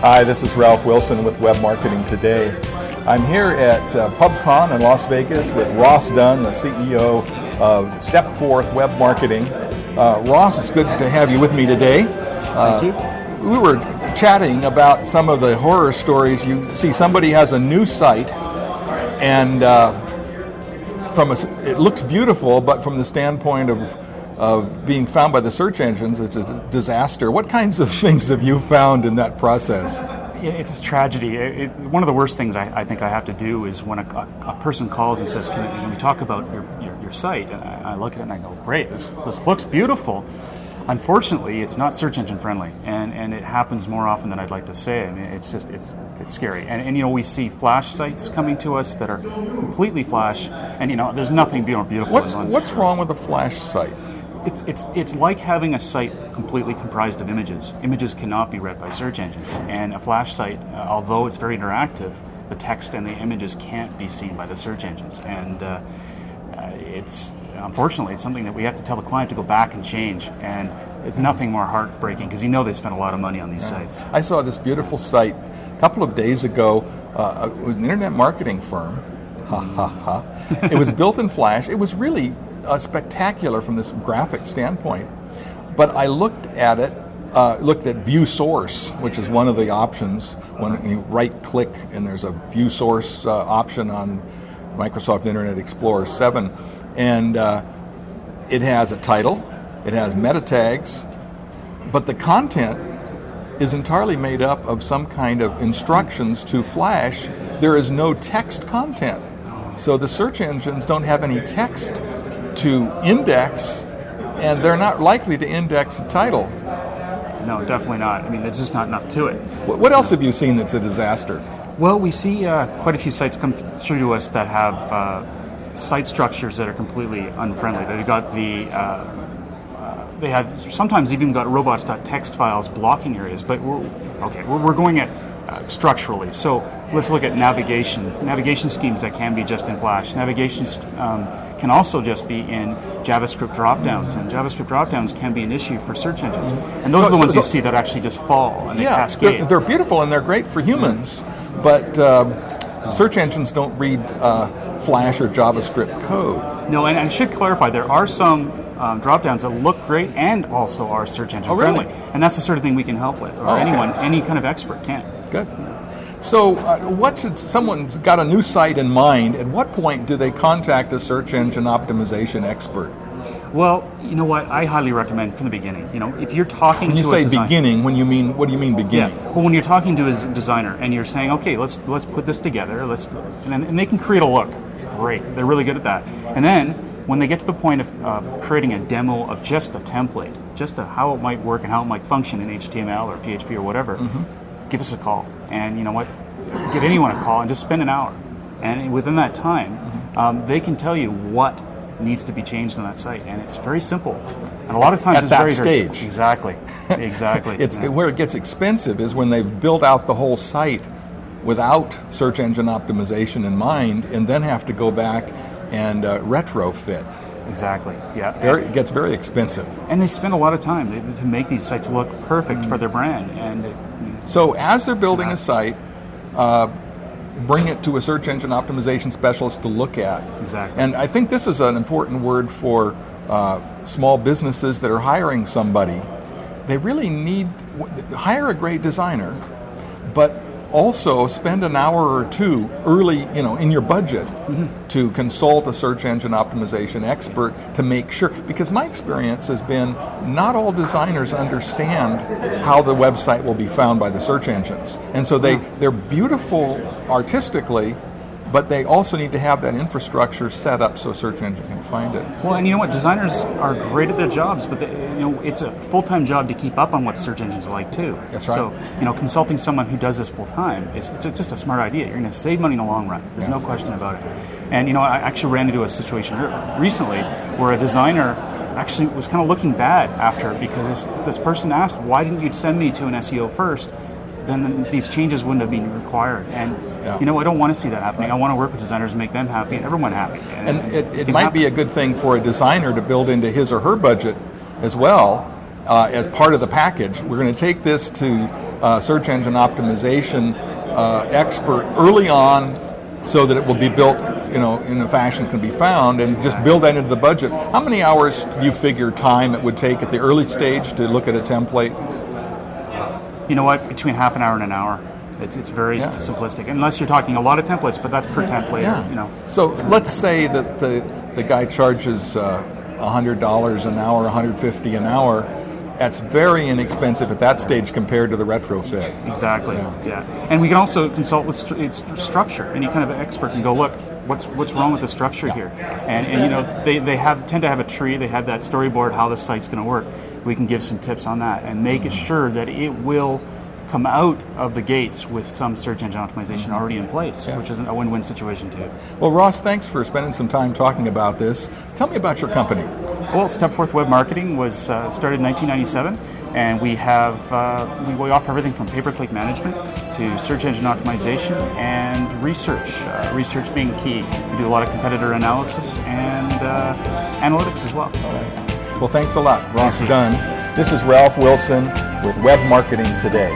Hi, this is Ralph Wilson with Web Marketing Today. I'm here at PubCon in Las Vegas with Ross Dunn, the CEO of Stepforth Web Marketing. Ross, it's good to have you with me today. Thank you. We were chatting about some of the horror stories. You see somebody has a new site and it looks beautiful, but from the standpoint of being found by the search engines, it's a disaster. What kinds of things have you found in that process? It's a tragedy. One of the worst things I think I have to do is when a person calls and says, can we talk about your site? And I look at it and I go, great, this looks beautiful. Unfortunately, it's not search engine friendly, and it happens more often than I'd like to say. I mean, it's scary. And we see flash sites coming to us that are completely flash, and there's nothing beautiful. What's wrong with a flash site? It's like having a site completely comprised of images. Images cannot be read by search engines, and a flash site, although it's very interactive, the text and the images can't be seen by the search engines, and unfortunately, it's something that we have to tell the client to go back and change, and it's nothing more heartbreaking because they spend a lot of money on these sites. I saw this beautiful site a couple of days ago. It was an internet marketing firm. It was built in Flash. It was really spectacular from this graphic standpoint, but I looked at View Source, which is one of the options when you right-click and there's a View Source option on Microsoft Internet Explorer 7, and it has a title, it has meta tags, but the content is entirely made up of some kind of instructions to Flash. There is no text content, so the search engines don't have any text to index, and they're not likely to index a title. No, definitely not. I mean, there's just not enough to it. What else have you seen that's a disaster? Well, we see quite a few sites come through to us that have site structures that are completely unfriendly. They've got they have sometimes even got robots.txt files blocking areas. But we're going at structurally. So let's look at navigation schemes that can be just in Flash. Navigation can also just be in JavaScript dropdowns, and JavaScript dropdowns can be an issue for search engines. And those are the ones you see that actually just fall and they cascade. They're beautiful and they're great for humans, but search engines don't read Flash or JavaScript code. No, and I should clarify, there are some drop-downs that look great and also are search engine friendly. And that's the sort of thing we can help with, or any kind of expert can. Good. So what should someone's got a new site in mind, at what point do they contact a search engine optimization expert? Well, you know what? I highly recommend from the beginning. If you're talking to a designer. When you say beginning, what do you mean beginning? Yeah. Well, when you're talking to a designer and you're saying, okay, let's put this together, and they can create a look. Great. They're really good at that. And then when they get to the point of creating a demo of just a template, just how it might work and how it might function in HTML or PHP or whatever, give us a call. And you know what? Give anyone a call and just spend an hour. And within that time, they can tell you what needs to be changed on that site, and it's very simple. And a lot of times at that stage, exactly. Where it gets expensive is when they've built out the whole site without search engine optimization in mind, and then have to go back and retrofit. Exactly. Yeah. It gets very expensive, and they spend a lot of time to make these sites look perfect for their brand. And so, as they're building a site, bring it to a search engine optimization specialist to look at. Exactly. And I think this is an important word for small businesses that are hiring somebody. They really need hire a great designer, but also spend an hour or two early, in your budget to consult a search engine optimization expert to make sure, because my experience has been not all designers understand how the website will be found by the search engines. And so they're beautiful artistically, but they also need to have that infrastructure set up so a search engine can find it. Well, and you know what? Designers are great at their jobs, but it's a full-time job to keep up on what search engines are like too. That's right. So, consulting someone who does this full-time, it's just a smart idea. You're going to save money in the long run. There's no question about it. And, I actually ran into a situation recently where a designer actually was kind of looking bad after, because this person asked, why didn't you send me to an SEO first? Then these changes wouldn't have been required. And I don't want to see that happening. I want to work with designers and make them happy and everyone happy. And it might be a good thing for a designer to build into his or her budget as well, as part of the package. We're going to take this to search engine optimization expert early on, so that it will be built, in a fashion can be found, and just build that into the budget. How many hours do you figure time it would take at the early stage to look at a template? You know what? Between half an hour and an hour. It's very simplistic, unless you're talking a lot of templates, but that's per template. Yeah. So let's say that the guy charges $100 an hour, $150 an hour. That's very inexpensive at that stage compared to the retrofit. Exactly. Yeah. And we can also consult with structure. Any kind of expert can go, look, what's wrong with the structure here? And they tend to have a tree. They have that storyboard how the site's going to work. We can give some tips on that and make it sure that it will come out of the gates with some search engine optimization already in place, which is a win-win situation too. Well, Ross, thanks for spending some time talking about this. Tell me about your company. Well, Stepforth Web Marketing was started in 1997, and we offer everything from pay-per-click management to search engine optimization and research. Research being key. We do a lot of competitor analysis and analytics as well. All right. Well, thanks a lot, Ross Dunn. This is Ralph Wilson with Web Marketing Today.